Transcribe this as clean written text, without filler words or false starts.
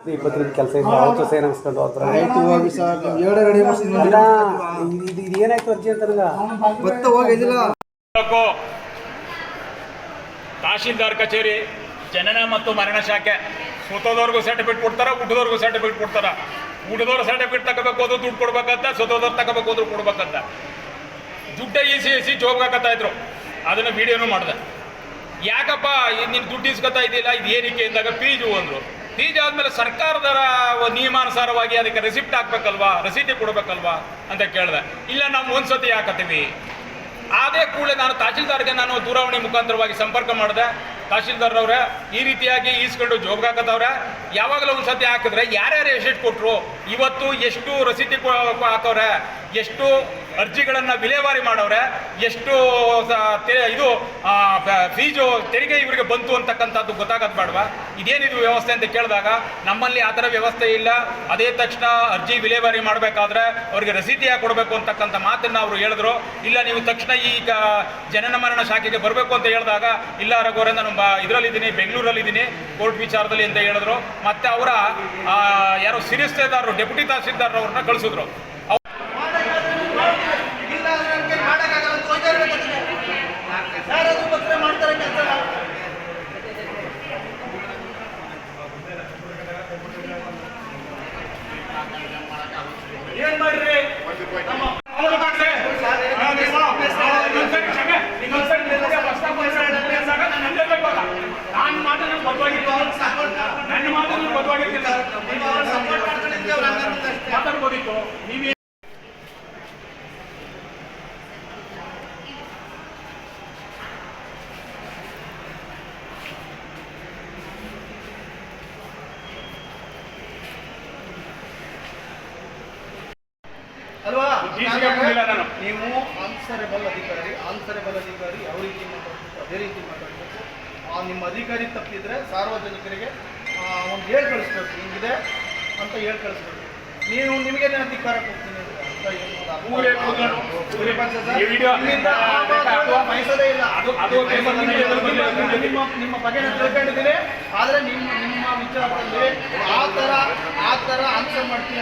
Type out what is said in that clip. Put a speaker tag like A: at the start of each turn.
A: 20 ಕೆಲಸ ಇಲ್ಲ ಅವತ್ತು ಸೈನ್ ಹಾಕ್ಸ್ಕೊಂಡು ಹೋದ್ರೆ
B: ಆಯ್ತು ಹೋಗಿ ಸರ್ ಎರಡು ರೆಡಿ
A: ಇದು ಏನಾಯ್ತು ಅರ್ಜಿ ಅಂತ
B: ಗೊತ್ತ ಹೋಗಿದ್ದಿಲ್ಲ.
C: ತಹಶೀಲ್ದಾರ್ ಕಚೇರಿ ಜನನ ಮತ್ತು ಮರಣ ಶಾಖೆ ಸ್ವತೋದವ್ರಿಗೂ ಸರ್ಟಿಫಿಕೇಟ್ ಕೊಡ್ತಾರ, ಊಟದವ್ರಿಗೂ ಸರ್ಟಿಫಿಕೇಟ್ ಕೊಡ್ತಾರ. ಊಟದವ್ರು ಸರ್ಟಿಫಿಕೇಟ್ ತಗೋಬೇಕು ಹೋದ್ರು ದುಡ್ಡು ಕೊಡ್ಬೇಕಂತ, ಸ್ವತೋದವ್ರು ತಗೋಬೇಕು ಹೋದ್ರು ಕೊಡ್ಬೇಕಂತ. ದುಡ್ಡ ಈಸಿ ಜೋಬ್ಗಾಕತ್ತಾ ಇದ್ರು. ಅದನ್ನ ವಿಡಿಯೋನು ಮಾಡಿದೆ. ಯಾಕಪ್ಪ ನೀನು ದುಡ್ಡು ಇಸ್ಕೊತಾ ಇದೆಯಲ್ಲ, ಇದು ಏನಕ್ಕೆ ಇದ್ದಾಗ ಫೀಜು ಅಂದರು. ಫೀಜು ಆದಮೇಲೆ ಸರ್ಕಾರದ ನಿಯಮಾನುಸಾರವಾಗಿ ಅದಕ್ಕೆ ರೆಸಿಪ್ಟ್ ಹಾಕ್ಬೇಕಲ್ವಾ, ರಸೀದಿ ಕೊಡ್ಬೇಕಲ್ವಾ ಅಂತ ಕೇಳಿದೆ. ಇಲ್ಲ ನಾವು ಒಂದ್ಸತಿ ಹಾಕತ್ತೀವಿ. ಅದೇ ಕೂಡಲೇ ನಾನು ತಹಶೀಲ್ದಾರ್ಗೆ ನಾನು ದೂರವಾಣಿ ಮುಖಾಂತರವಾಗಿ ಸಂಪರ್ಕ ಮಾಡಿದೆ. ತಹಶೀಲ್ದಾರ್ರವ್ರೆ ಈ ರೀತಿಯಾಗಿ ಈಸ್ಕೊಂಡು ಜೋಬ್ಗಾಕತ್ತವ್ರೆ, ಯಾವಾಗಲೂ ಒಂದ್ಸತಿ ಹಾಕಿದ್ರೆ ಯಾರ್ಯಾರು ಎಷ್ಟೆಷ್ಟು ಕೊಟ್ಟರು, ಇವತ್ತು ಎಷ್ಟು ರಸೀದಿ ಹಾಕವ್ರೆ, ಎಷ್ಟು ಅರ್ಜಿಗಳನ್ನು ವಿಲೇವಾರಿ ಮಾಡವ್ರೆ, ಎಷ್ಟು ಇದು ಫೀಜು ತೆರಿಗೆ ಇವರಿಗೆ ಬಂತು ಅಂತಕ್ಕಂಥದ್ದು ಗೊತ್ತಾಗದು ಬೇಡವಾ? ಇದೇನಿದು ವ್ಯವಸ್ಥೆ ಅಂತ ಕೇಳಿದಾಗ ನಮ್ಮಲ್ಲಿ ಆ ಥರ ವ್ಯವಸ್ಥೆ ಇಲ್ಲ. ಅದೇ ತಕ್ಷಣ ಅರ್ಜಿ ವಿಲೇವಾರಿ ಮಾಡಬೇಕಾದ್ರೆ ಅವ್ರಿಗೆ ರಸೀದಿ ಯಾಕೆ ಕೊಡಬೇಕು ಅಂತಕ್ಕಂಥ ಮಾತನ್ನು ಅವರು ಹೇಳಿದ್ರು. ಇಲ್ಲ ನೀವು ತಕ್ಷಣ ಈಗ ಜನನ ಮರಣ ಶಾಖೆಗೆ ಬರಬೇಕು ಅಂತ ಹೇಳಿದಾಗ, ಇಲ್ಲ ರಘುವರೇ ನಾನು ಇದರಲ್ಲಿದ್ದೀನಿ, ಬೆಂಗಳೂರಲ್ಲಿದ್ದೀನಿ ಕೋರ್ಟ್ ವಿಚಾರದಲ್ಲಿ ಅಂತ ಹೇಳಿದ್ರು. ಮತ್ತೆ ಅವರ ಯಾರೋ ಸಿರಿಸ್ತೇದಾರರು ಡೆಪ್ಯೂಟಿ ತಹಶೀಲ್ದಾರ್ ಅವ್ರನ್ನ ಕಳಿಸಿದ್ರು. ಏನ್ ಮಾಡ್ರಿ ನಾನು ಮಾತ್ರ ನನ್ನ ಮಾತನ್ನು ಬದಲಾಗಿರ್ತಿಲ್ಲ, ಮಾತಾಡ್ಬೋದಿತ್ತು ನೀವೇ.
B: ಅಲ್ವಾ
C: ನಾನು
B: ನೀವು ಆನ್ಸರೇಬಲ್ ಅಧಿಕಾರಿ ಯಾವ ರೀತಿ ಮಾತಾಡಬೇಕು ಅದೇ ರೀತಿ ಮಾತಾಡಬೇಕು. ನಿಮ್ಮ ಅಧಿಕಾರಿ ತಪ್ಪಿದ್ರೆ ಸಾರ್ವಜನಿಕರಿಗೆ ಒಂದು ಹೇಳಿ ಕಳಿಸ್ಬೇಕು, ಹಿಂಗಿದೆ ಅಂತ ಹೇಳಿ ಕಳಿಸ್ಬೇಕು. ನೀವು ನಿಮಗೆ ಅಧಿಕಾರ ಕೊಡ್ತೀನಿ ಅಂತ ಬಯಸೋದೇ ಇಲ್ಲ. ನಿಮ್ಮ ಬಗ್ಗೆ ನಾನು ತಿಳ್ಕೊಂಡಿದ್ದೀನಿ. ಆದರೆ ನಿಮ್ಮ ವಿಚಾರದಲ್ಲಿ ಆ ಥರ ಆನ್ಸರ್ ಮಾಡ್ತೀನಿ.